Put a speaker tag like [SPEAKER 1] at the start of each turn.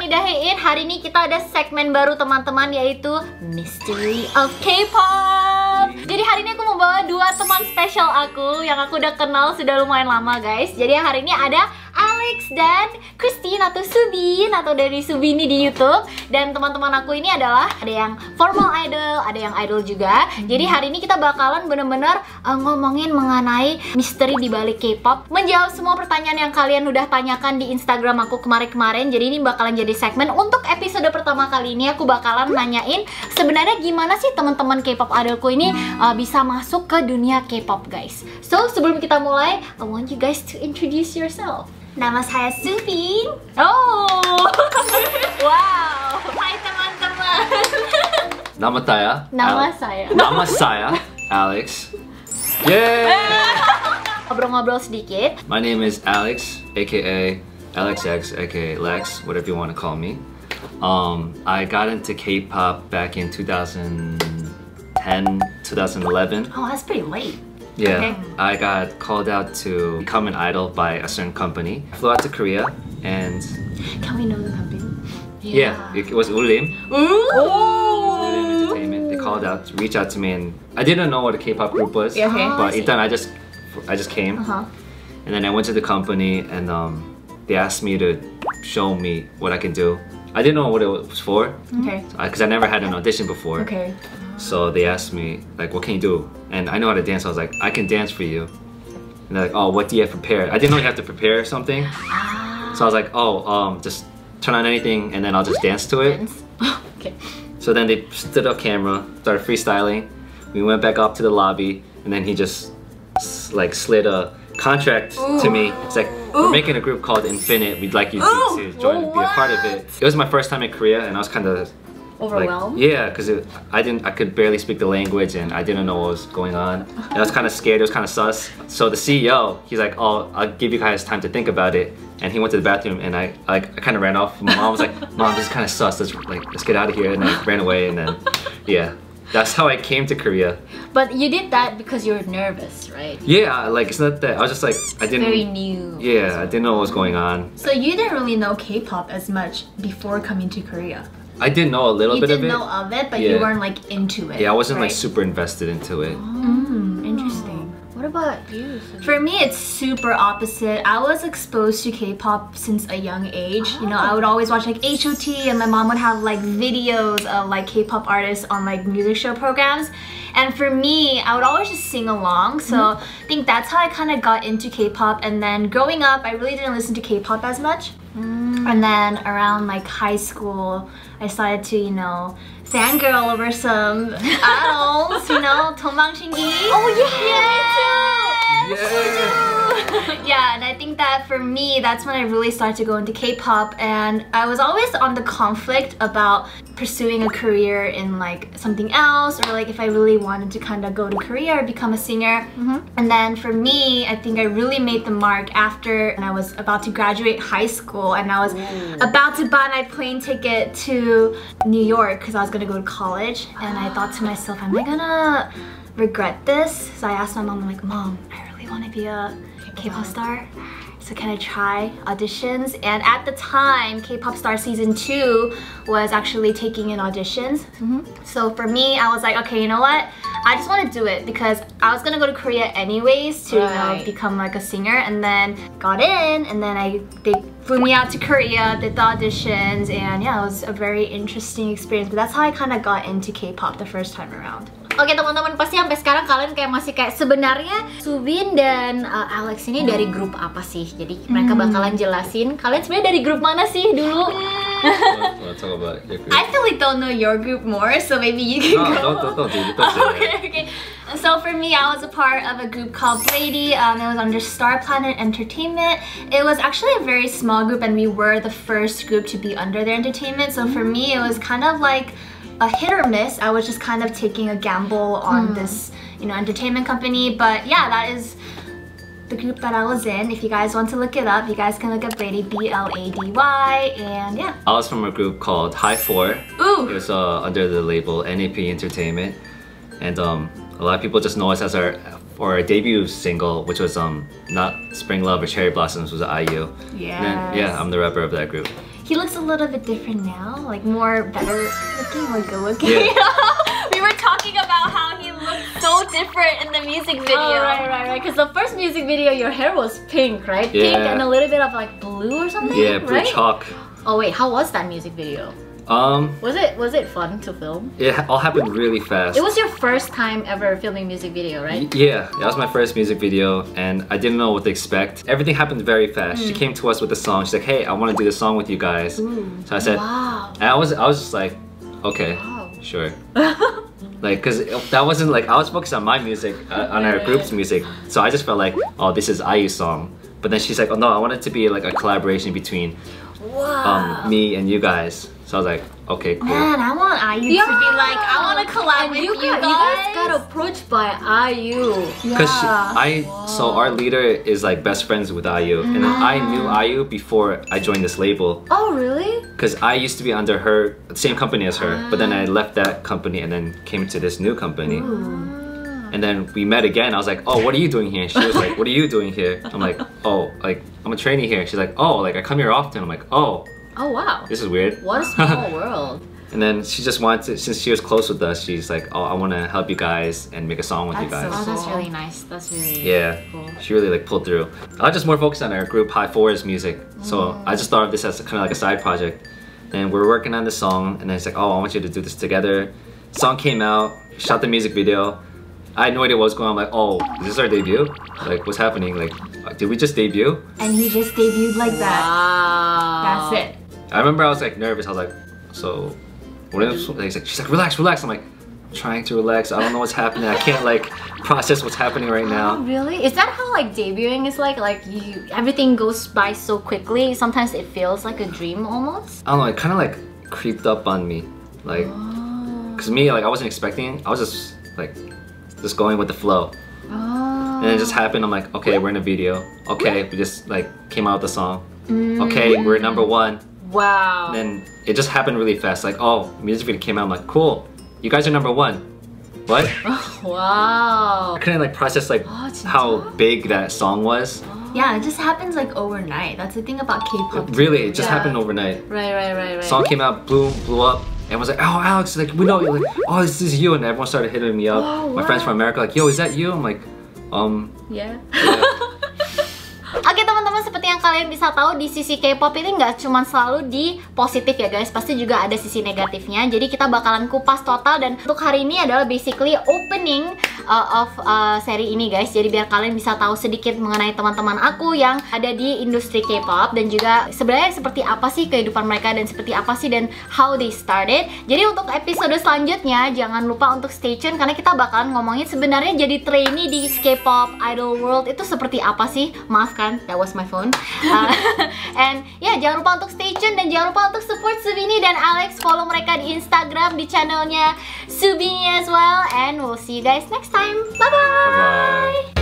[SPEAKER 1] Midahein. Hari ini kita ada segmen baru teman-teman, yaitu Mystery of K-pop. Jadi hari ini aku membawa dua teman spesial aku yang aku udah kenal sudah lumayan lama, guys. Jadi hari ini ada Alex dan Christine atau Subin, atau dari Subini di YouTube. Dan teman-teman aku ini adalah ada yang formal idol, ada yang idol juga. Jadi hari ini kita bakalan bener-bener ngomongin mengenai misteri di balik K-pop, menjawab semua pertanyaan yang kalian udah tanyakan di Instagram aku kemarin-kemarin. Jadi ini bakalan jadi segmen untuk episode pertama kali ini. Aku bakalan nanyain sebenarnya gimana sih teman-teman K-pop idolku ini bisa masuk ke dunia K-pop, guys. So sebelum kita mulai, I want you guys to introduce yourself.
[SPEAKER 2] Nama saya Subin.
[SPEAKER 1] Oh, wow. Hai teman-teman.
[SPEAKER 3] Nama saya Alex. Yeah.
[SPEAKER 1] Ngobrol-ngobrol sedikit.
[SPEAKER 3] My name is Alex, aka AlexX, aka Lex, whatever you want to call me. I got into K-pop back in 2010, 2011.
[SPEAKER 2] Oh, that's pretty late.
[SPEAKER 3] Yeah,
[SPEAKER 1] Okay.
[SPEAKER 3] I got called out to become an idol by a certain company. I flew out to Korea and
[SPEAKER 2] Can we know the company?
[SPEAKER 3] yeah, it was Ulim. Ulim Entertainment. They called out, reached out to me, and I didn't know what a K-pop group was.
[SPEAKER 2] Yeah, okay.
[SPEAKER 3] But
[SPEAKER 1] I see.
[SPEAKER 3] 일단 I just came, and then I went to the company, and they asked me to show me what I can do. I didn't know what it was for,
[SPEAKER 2] Okay.
[SPEAKER 3] because I never had an audition before.
[SPEAKER 2] Okay.
[SPEAKER 3] So they asked me, like, what can you do? And I know how to dance, so I was like, I can dance for you. And they're like, oh, what do you have prepared? I didn't know you have to prepare something. So I was like, oh, just turn on anything and then I'll just dance to it.
[SPEAKER 2] Okay.
[SPEAKER 3] So then they stood up camera, started freestyling. We went back up to the lobby, and then he just like slid a contract to me. It's like, we're making a group called Infinite. We'd like you to join, be a part of it. It was my first time in Korea, and I was kind of
[SPEAKER 1] Overwhelmed?
[SPEAKER 3] like, yeah, because I could barely speak the language, and I didn't know what was going on. And I was kind of scared. It was kind of sus. So the CEO, he's like, oh, I'll give you guys time to think about it. And he went to the bathroom, and I kind of ran off. My mom was like, Mom, this is kind of sus. Let's get out of here. And I ran away, and then yeah, that's how I came to Korea.
[SPEAKER 1] But you did that because you were nervous, right?
[SPEAKER 3] Yeah, like it's not that I was just like I didn't.
[SPEAKER 2] Very new.
[SPEAKER 3] Yeah, I didn't know what was going on.
[SPEAKER 2] So you didn't really know K-pop as much before coming to Korea.
[SPEAKER 3] I did know a little
[SPEAKER 2] You
[SPEAKER 3] bit
[SPEAKER 2] did
[SPEAKER 3] of it.
[SPEAKER 2] know of it, but
[SPEAKER 3] Yeah.
[SPEAKER 2] you weren't like into it.
[SPEAKER 3] Yeah, I wasn't like
[SPEAKER 2] right?
[SPEAKER 3] super invested into it.
[SPEAKER 2] Interesting.
[SPEAKER 1] What about you?
[SPEAKER 2] For me, it's super opposite. I was exposed to K-pop since a young age. You know, I would always watch like HOT, and my mom would have like videos of like K-pop artists on like music show programs. And for me, I would always just sing along. So I think that's how I kind of got into K-pop. And then growing up, I really didn't listen to K-pop as much. And then around like high school, I started to, you know, fangirl over some idols, you know, Tombang Shingi.
[SPEAKER 1] Oh yeah,
[SPEAKER 3] Yeah.
[SPEAKER 2] Yeah, and I think that for me, that's when I really started to go into K-pop, and I was always on the conflict about pursuing a career in like something else, or like if I really wanted to kind of go to Korea or become a singer. And then for me, I think I really made the mark after I was about to graduate high school, and I was about to buy my plane ticket to New York because I was gonna go to college. And I thought to myself, am I gonna regret this? So I asked my mom, I'm like, Mom, I really want to be a K-pop star, so can I try auditions? And at the time, K-pop Star Season 2 was actually taking in auditions. So for me, I was like, okay, you know what? I just want to do it because I was gonna go to Korea anyways to you know, become like a singer, and then got in, and then they flew me out to Korea, did the auditions, and yeah, it was a very interesting experience. But that's how I kind of got into K-pop the first time around.
[SPEAKER 1] Oke teman-teman, pasti sampai sekarang kalian kayak masih kayak sebenarnya Subin dan Alex ini dari grup apa sih? Jadi mereka bakalan jelasin kalian sebenarnya dari grup mana sih dulu?
[SPEAKER 3] Want to talk about your group?
[SPEAKER 2] I feel like they'll know your group more, so maybe you can go.
[SPEAKER 3] No, don't say that.
[SPEAKER 2] Okay. So for me, I was a part of a group called Blady. It was under Star Planet Entertainment. It was actually a very small group, and we were the first group to be under their entertainment. So for me, it was kind of like a hit or miss. I was just kind of taking a gamble on this, you know, entertainment company. But yeah, that is the group that I was in. If you guys want to look it up, you guys can look up Blady, B-L-A-D-Y, and yeah.
[SPEAKER 3] I was from a group called High 4.
[SPEAKER 2] Ooh!
[SPEAKER 3] It was under the label NAP Entertainment, and a lot of people just know us as our debut single, which was not Spring Love or Cherry Blossoms, was IU.
[SPEAKER 2] Yes.
[SPEAKER 3] And then, yeah, I'm the rapper of that group.
[SPEAKER 2] he looks a little bit different now, like more better looking, more good looking.
[SPEAKER 3] Yeah.
[SPEAKER 1] We were talking about how he looked so different in the music video.
[SPEAKER 2] Oh, right. Because the first music video, your hair was pink, right?
[SPEAKER 3] Yeah.
[SPEAKER 2] Pink and a little bit of like blue or something.
[SPEAKER 3] Yeah, blue
[SPEAKER 2] right?
[SPEAKER 3] chalk.
[SPEAKER 1] Oh wait, how was that music video?
[SPEAKER 2] Was it fun to film?
[SPEAKER 3] It all happened really fast.
[SPEAKER 1] It was your first time ever filming music video, right?
[SPEAKER 3] Yeah, that was my first music video, and I didn't know what to expect. Everything happened very fast. She came to us with the song. She's like, "Hey, I want to do this song with you guys." So I said,
[SPEAKER 1] Wow.
[SPEAKER 3] and I was just like, "Okay, sure." Like, cause that wasn't like I was focused on my music, on our group's music. So I just felt like, "Oh, this is IU's song." But then she's like, "Oh no, I want it to be like a collaboration between me and you guys." So I was like, okay, cool.
[SPEAKER 2] Man, I want IU to be like, I want to collab with you guys.
[SPEAKER 1] You guys got approached by IU.
[SPEAKER 3] Because so our leader is like best friends with IU, and then I knew IU before I joined this label.
[SPEAKER 1] Oh really?
[SPEAKER 3] Because I used to be under her, same company as her, but then I left that company and then came to this new company. And then we met again. I was like, "Oh, what are you doing here?" And she was like, "What are you doing here?" I'm like, "Oh, like I'm a trainee here." She's like, "Oh, like I come here often." I'm like, "Oh,
[SPEAKER 1] Oh wow.
[SPEAKER 3] this is weird."
[SPEAKER 1] What a small world.
[SPEAKER 3] And then she just wanted to, since she was close with us, she's like, "Oh, I want to help you guys and make a song with you guys."
[SPEAKER 1] Oh, that's really nice. That's really
[SPEAKER 3] Yeah,
[SPEAKER 1] cool.
[SPEAKER 3] she really like pulled through. I was just more focused on our group High Fours music, so I just thought of this as kind of like a side project. And we're working on this song, and then it's like, "Oh, I want you to do this together." Song came out, shot the music video. I had no idea what was going on. I'm like, "Oh, is this our debut? Like, what's happening? Like, did we just debut?"
[SPEAKER 2] And he just debuted like that.
[SPEAKER 1] Wow.
[SPEAKER 2] That's it.
[SPEAKER 3] I remember I was like nervous. I was like, "So, what is?" She's like, "Relax, relax." I'm like, trying to relax. I don't know what's happening. I can't like process what's happening right now.
[SPEAKER 1] Oh, really? Is that how like debuting is like? Like everything goes by so quickly. Sometimes it feels like a dream almost.
[SPEAKER 3] I don't know. It kind of like creeped up on me, like, cause me like I wasn't expecting. I was just going with the flow.
[SPEAKER 1] Oh.
[SPEAKER 3] And it just happened. I'm like, okay, we're in a video. Okay, we just like came out with the song. Okay, we're #1.
[SPEAKER 1] Wow.
[SPEAKER 3] And then it just happened really fast. Like, oh, music video came out. I'm like, cool. You guys are #1. What?
[SPEAKER 1] Wow.
[SPEAKER 3] I couldn't like process like how big that song was.
[SPEAKER 2] Yeah, it just happens like overnight. That's the thing about K-pop.
[SPEAKER 3] Really, it just happened overnight.
[SPEAKER 1] Right.
[SPEAKER 3] Song came out, blew up. Everyone's like, "Oh, Alex, like we know you." Like, "Oh, this is you," and everyone started hitting me up. My friends from America, like, "Yo, is that you?" I'm like,
[SPEAKER 1] Yeah.
[SPEAKER 3] yeah.
[SPEAKER 1] Oke teman-teman, seperti yang kalian bisa tahu di sisi K-pop ini nggak cuma selalu di positif ya guys, pasti juga ada sisi negatifnya. Jadi kita bakalan kupas total, dan untuk hari ini adalah basically opening of seri ini guys. Jadi biar kalian bisa tahu sedikit mengenai teman-teman aku yang ada di industri K-pop, dan juga sebenarnya seperti apa sih kehidupan mereka, dan seperti apa sih dan how they started. Jadi untuk episode selanjutnya jangan lupa untuk stay tune, karena kita bakalan ngomongin sebenarnya jadi trainee di K-pop idol world itu seperti apa sih. Maafkan, that was my phone. And ya, jangan lupa untuk stay tune, dan jangan lupa untuk support Subini dan Alex. Follow mereka di Instagram, di channelnya Subini as well. And we'll see you guys next time. Bye-bye.
[SPEAKER 3] Bye-bye.